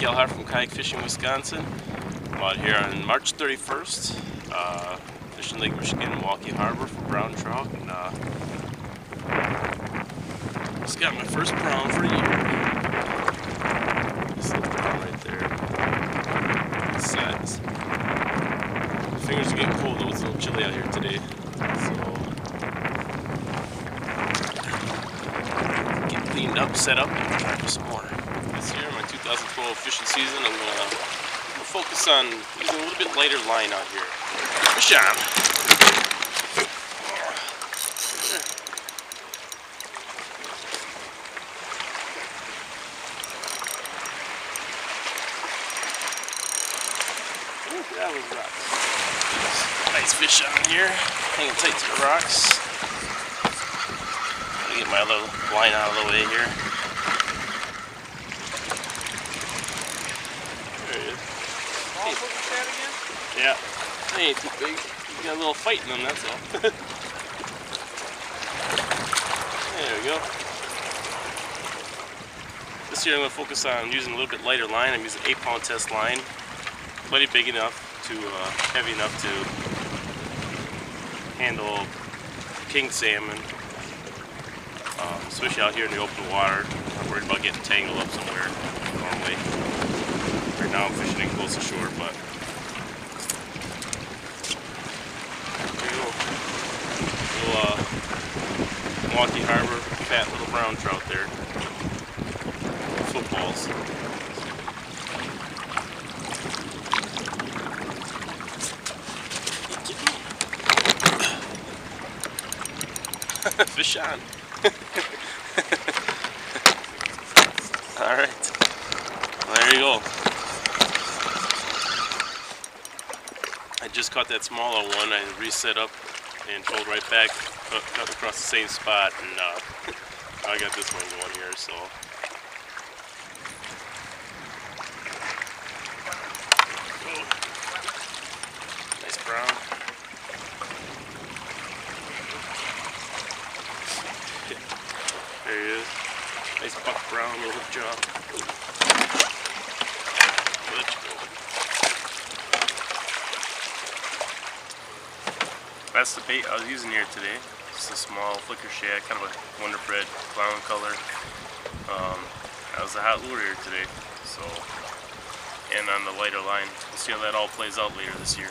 Kayak from Kayak Fishing, Wisconsin. I'm out here on March 31st, fishing Lake Michigan, Milwaukee Harbor for brown trout, and just got my first brown for the year. This little brown right there. This size. My fingers are getting cold though, it's a little chilly out here today. So get cleaned up, set up, and try for some more. This year, my 2012 fishing season, I'm gonna focus on using a little bit lighter line out here. Fish on! That was rocks. Nice fish on here, hanging tight to the rocks. I'm gonna get my little line out of the way here. There he is. Hey. Yeah, they ain't too big. You got a little fight in them, that's all. There we go. This year I'm going to focus on using a little bit lighter line. I'm using 8-pound test line. Plenty big enough to, heavy enough to handle king salmon. Especially out here in the open water. I'm worried about getting tangled up somewhere normally. Right now I'm fishing in close to shore, but there you go. Little Milwaukee Harbor, fat little brown trout there. Footballs. Fish on. Alright. Well, there you go. I just caught that smaller one. I reset up and pulled right back, cut across the same spot, and I got this one going here, so. Nice brown. There he is. Nice buck brown, little hook jaw. Let's go. That's the bait I was using here today. Just a small flicker shad, kind of a Wonder Bread clown color. That was a hot lure here today. So, and on the lighter line. We'll see how that all plays out later this year.